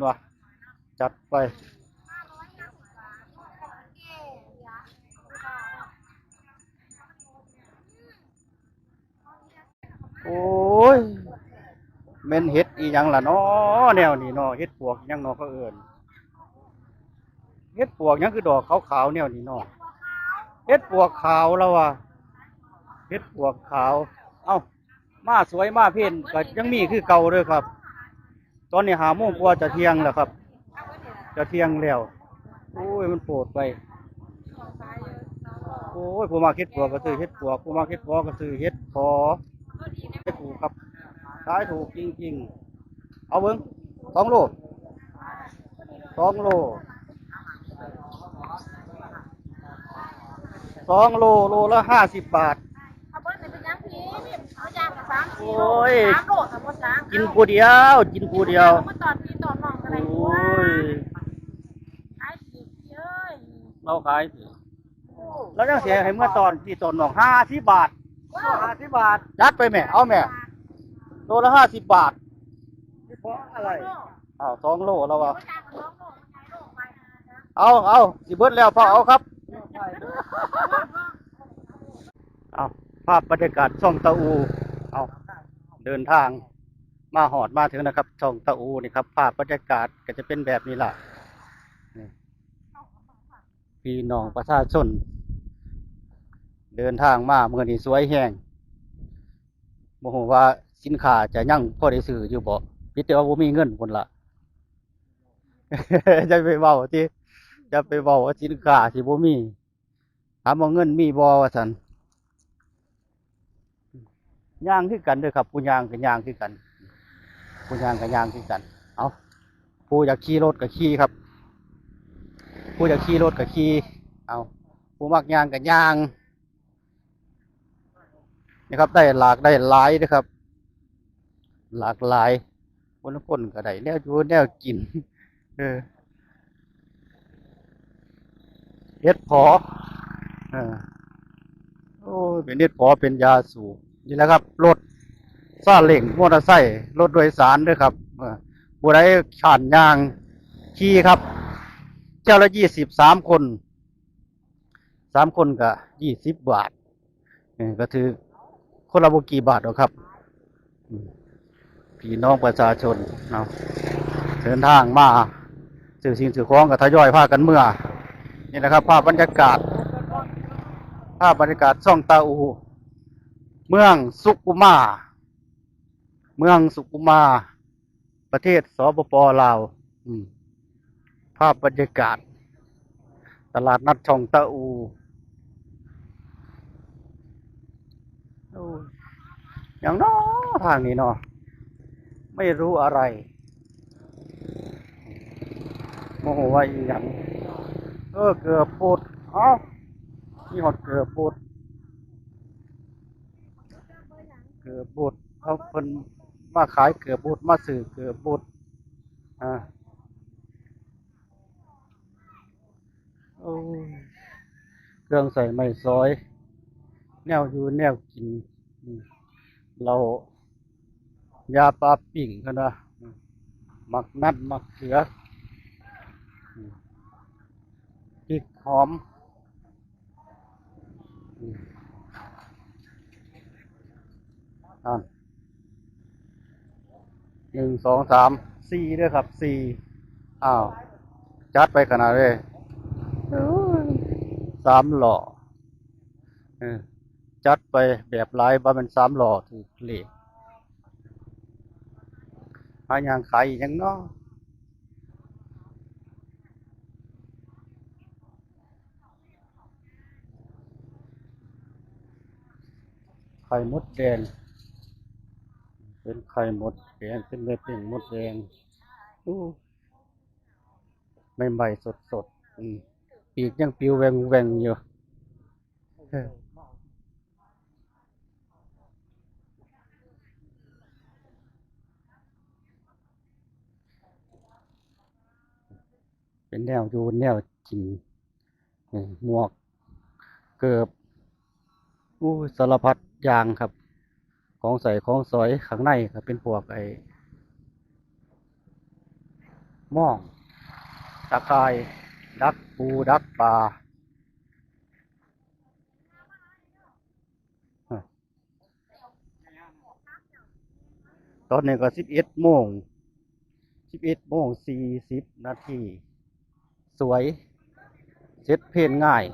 ว่ะจัดไปโอ้ยเม่นเฮ็ดอีหยังล่ะเนาะแนวนี้เนาะเฮ็ดปวกหยังเนาะเขาเอิ้นเฮ็ดปวกหยังคือดอกขาวๆแนวนี้เนาะเฮ็ดปวกขาวแล้วว่ะเฮ็ดปวกขาวเอ้ามาสวยมาเพ่นก็ยังมีคือเก่าเด้อครับตอนนี้5 โมงกว่าจะเที่ยงแล้วครับจะเที่ยงแล้วโอ้ยมันโปรดไปโอ้ยผู้มาเฮ็ดปวกก็ซื้อเฮ็ดปวกผู้มาเฮ็ดพอก็ซื้อเฮ็ดพอให้ถูกครับขายถูกจริงๆเอาเบิ่ง2 โล2 โล2 โลละ50 บาทเอาเบิ้ลเป็นยังพี่เอายางมา3 กิโลโอ้ย3 โลสมมติ3กินผู้เดียวกินผู้เดียวมาตอนพี่ตอนน้องอะไร โอ้ ว่าย ขายผิดเย้ยเราขายสิเราจะเสียให้เมื่อตอนที่ตอนน้อง50 บาท50 บาทจัดไปแม่เอาแม่โลละ50 บาทเพราะอะไรอ้าว2 โลแล้ววะเอาสิเบิดแล้วพอเอาครับเอาภาพบรรยากาศช่องตะอูเอาเดินทางมาหอดมาถึงนะครับช่องตะอูนี่ครับภาพบรรยากาศก็จะเป็นแบบนี้ล่ะนี่พี่น้องประชาชนเดินทางมาเมื่อนี้สวยแห้งโมโหว่าสินค้าจะยั่งพอได้ซื้ออยู่บ่พิจารณาบ่มีเงินคนละ จะไปเว้าที่จะไปเว้าว่าสินค้าสิบ่มีถามว่าเงินมีบ่ว่าซั่นย่างคือกันเด้อครับผู้ย่างก็ย่างคือกันผู้ย่างก็ย่างคือกันเอาผู้อยากขี่รถก็ขี่ครับผู้อยากขี่รถก็ขี่เอาผู้มักย่างก็ย่างนี่ครับได้หลากได้หลายเด้อครับหลากหลายคนก็ได้แนวอยู่แนวกินเออเฮ็ดพอเออโอ้ยเป็นเฮ็ดพอเป็นยาสูบนี่แหละครับรถซาเล้งมอเตอร์ไซค์รถโดยสารเด้อครับผู้ใดขานยางขี่ครับเจ้าละ23 คน3 คนก็20 บาทก็ถือคนละบ่กี่บาทหรอกครับอืมพี่น้องประชาชนเนาะเดินทางมาซื้อสิ่งซื้อของก็ทยอยพากันเมื่อนี่นะครับภาพบรรยากาศช่องตาอูเมืองสุกุมาประเทศสปป.ลาวอืมภาพบรรยากาศตลาดนัดช่องตาอูโอ้ยอย่างน้อทางนี้เนาะไม่รู้อะไรโมโหว่าอีหยังเกือบปูดเอ้ามีหอดเกือบปูดเขาเพิ่นมาขายเกือบปูดมาซื้อเกือบปูดอ่าโอ้ยเครื่องใส่ไม้ซอยแนวอยู่แนวกินอืมเรายาปลาปิ่งกันนะหมักนัดหมักเขืออืมพริกหอมอืมอ่า1 2 3 4ด้วยครับอ้าวจัดไปขนาดเลยโอ้ย3 หล่อเออจัดไปแบบหลายบ่าเป็น3 หล่อถูกเลขหาหยังขายอีหยังเนาะไข่มดแดงเป็นไข่มดแดงเป็นเม็ดเป็นมดแดงอู้ใหม่ๆสดๆปีกยังปลิวแหว่งๆอยู่เออเป็นแนวอยู่แนวกินหมวกเกือบอู้สารพัดอย่างครับของใส่ของสอยข้างในครับเป็นพวก ม่องตะกายดักปูดักปลาตอนนี้ก็11:40 นาทีสวยเสร็จเพลนง่าย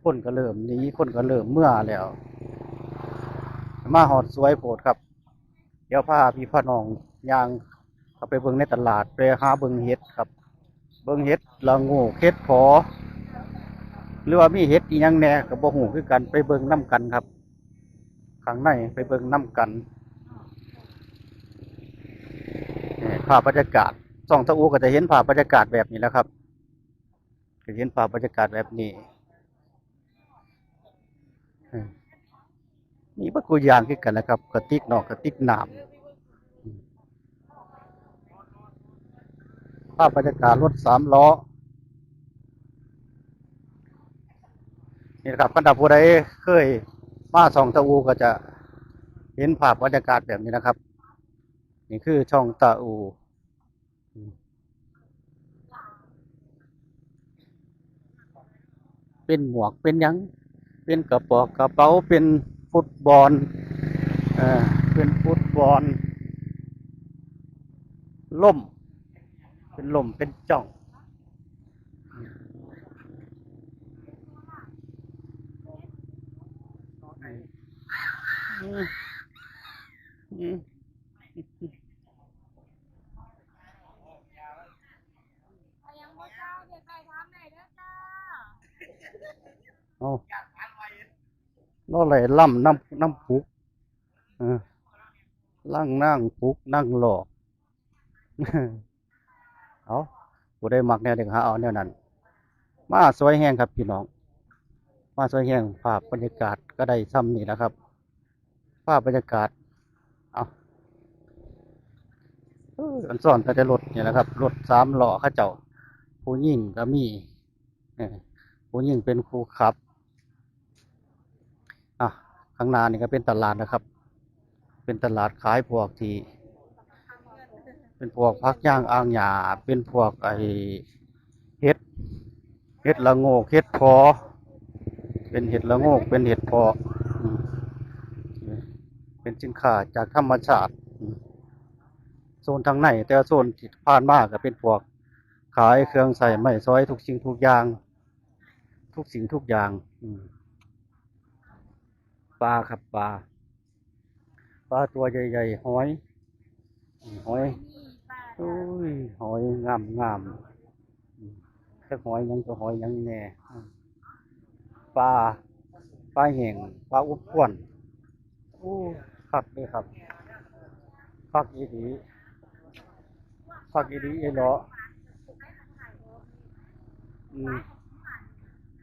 คนก็เริ่มหนีคนก็เริ่มเมื่อแล้ว มาหอดสวยโพดครับ เดี๋ยวพาพี่พ่อน้องย่างเข้าไปเบิ่งในตลาดไปหาเบิ่งเห็ดครับ เบิ่งเห็ดละโงูเห็ดพอหรือว่ามีเห็ดอีหยังแหน่ก็บ่ฮู้คือกันไปเบิ่งนํกันครับ ข้างในไปเบิ่งนํกันนี่ภาพบรรยากาศส่องตะอูก็จะเห็นภาพบรรยากาศแบบนี้แหล้วครับจะเห็นภาพบรรยากาศแบบนี้มีบักกูอย่างคือกันนะครับกระติกนอกกระติกน้ำภาพบรรยากาศรถ3 ล้อนี่นะครับคันถ้าผู้ใดเคยมาส่องตะอูก็จะเห็นภาพบรรยากาศแบบนี้นะครับ นี่คือช่องตะอูเป็นหมวกเป็นหยังเป็นกระเป๋าเป็นฟุตบอลเป็นฟุตบอลล่มเป็นล่มเป็นจ่องอืม ไปยังบ่เจ้าเด็กไปทำไหนเด้อจ้า เอาเราไหลล่ำน้ำปุกล่างนั่งปุกนั่งหลอก เอาผู้ได้มักแนวเด็กหาเอาแนวนั้น มาสวยแห้งครับพี่น้อง มาสวยแห้งภาพบรรยากาศก็ได้ซ้ำนี่แหละครับ ภาพบรรยากาศ เอาอันซ่อนแต่ได้รถเนี่ยนะครับ รถ3 ล้อเข้าเจ้า ผู้หญิงก็มีผู้หญิงเป็นครูขับ ข้างหน้านี่ก็เป็นตลาดนะครับ เป็นตลาดขายพวกที่ เป็นพวกผักย่างอ่างหญ้าเป็นพวกเห็ด เห็ดละโงกเห็ดพอ เป็นเห็ดละโงกเป็นเห็ดพอเป็นสินค้าจากธรรมชาติโซนทางในแต่โซนที่ผ่านมาก็เป็นพวกขายเครื่องใส่ไม้ซอยทุกสิ่งทุกอย่าง ทุกสิ่งทุกอย่างปลาครับปลาตัวใหญ่ๆหอยโอ้ยหอยงามจะหอยยังก็หอยยังแน่ปลาแห้งปลาอุบอ้วนคักเลยครับคักอีดีเอเหรอ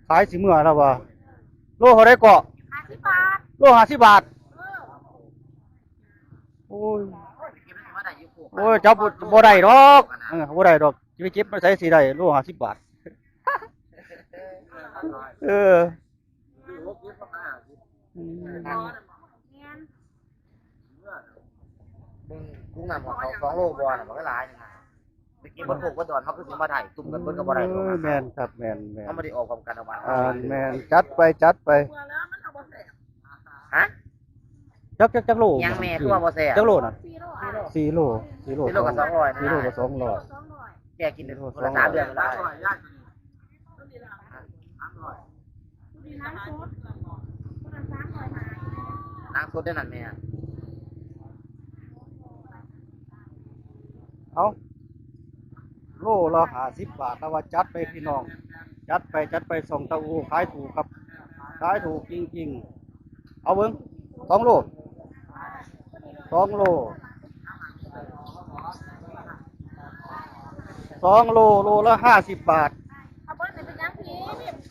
ขายสิเมื่อแล้ววะโลเขาได้เกาะ50 บาทโล50 บาทโอ้ยจับบ่ได้ดอกบ่ได้ดอกจะไปเก็บมาใส่สีได้โล50 บาทกุ้งน้ำของเขา2 โลบอลมันก็หลายนะไปกินบนพวกบนดอนเขาคือสิมาถ่ายตุ่มกันบนกับบ่ได้หรอก แม่นครับแม่นเขาไม่ได้ออกความกันเอาไว้แม่นจัดไปเมื่อแล้วมันเอาบ่แซ่บ ฮะ จักโล ยังแม่ตัวบ่แซ่บ จักโลน่ะ 4 โล4 โล4 โลกับ200 4 โลกับ200 200แกกินคนละ3 เดือนก็ได้ มีน้ำซุปคนละ300 บาท ล้างสดได้นั่นแม่ เอาโลละ50 บาทแล้วว่าจัดไปพี่น้องจัดไปส่งตะอูขายถูกครับขายถูกจริงๆเอาเบิ่ง2 โล2 โลโลละ50 บาทเอาเบิ้ลเป็นยังพี่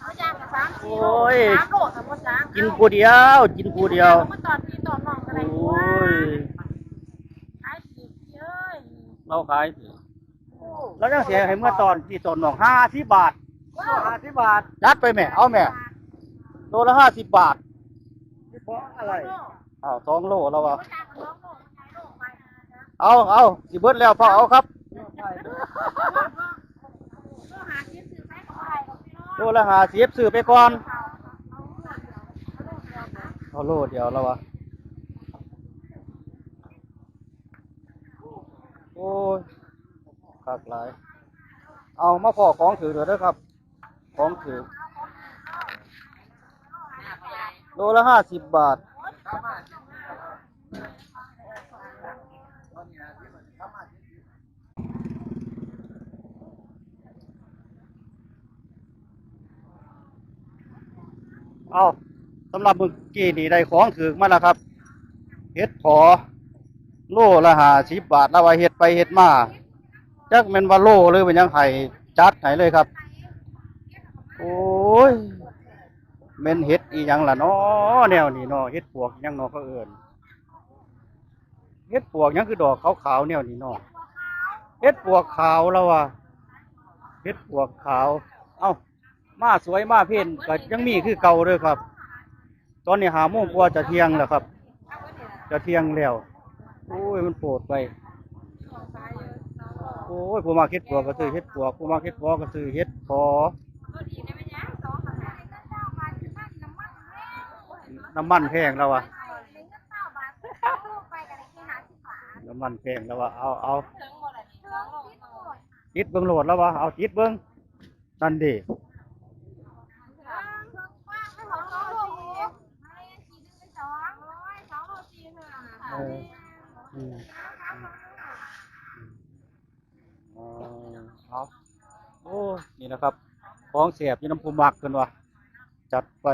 เอายางกับ3 4 โล โอ้ย 3 โลสมมุติ3กินผู้เดียวมาตอนพี่ตอนน้องก็ได้ โอ้ ด้วย ย ขายผิดเอ้ย เราขายแล้วยังเสียให้เมื่อตอนที่ตอนน้อง50 บาท50 บาทจัดไปแม่เอาแม่โลละ50 บาทเพราะอะไร2 โลแล้ววะเอาสิเบิดแล้วพอเอาครับ หาที่ซื้อไปก็ได้ของพี่น้อง โลละ50ซื้อไปก่อนเอาโลเดียวแล้ววะโอ้ยคักหลายเอามาพอของถือเด้อครับของถือโลละ50 บาทเอาสำหรับเมื่อกี้นี่ได้ของถือมาแล้วครับเฮ็ดพอโลละ50 บาทแล้วว่าเฮ็ดไปเฮ็ดมาจักแม่นว่าโลหรือเป็นหยังไห้จัดให้เลยครับโอ้ยแม่นเฮ็ดอีหยังล่ะเนาะแนวนี้เนาะเฮ็ดปวกหยังเนาะเขาเอิ้นเฮ็ดปวกหยังคือดอกขาวๆแนวนี้เนาะเฮ็ดปวกขาวแล้วว่ะเฮ็ดปวกขาวเอ้ามาสวยมาเพ่นก็ยังมีคือเก่าเด้อครับ ตอนนี้5 โมงกว่าจะเที่ยงแล้วครับ จะเที่ยงแล้วโอ้ยมันโปรดไปโอ้ยผู้มาเฮ็ดปวกก็ซื้อเฮ็ดปวกผู้มาเฮ็ดพอก็ซื้อเฮ็ดพอน้ำมันแพงแล้วว่ะน้ำมันแพงแล้วว่ะเอาจิตเบิ่งโหลดแล้วว่ะเอาจิตเบิ่งนั่นดิเอออืมเอาโอ้นี่นะครับของเสียบอยู่น้ำพุมักกันว่ะจัดไป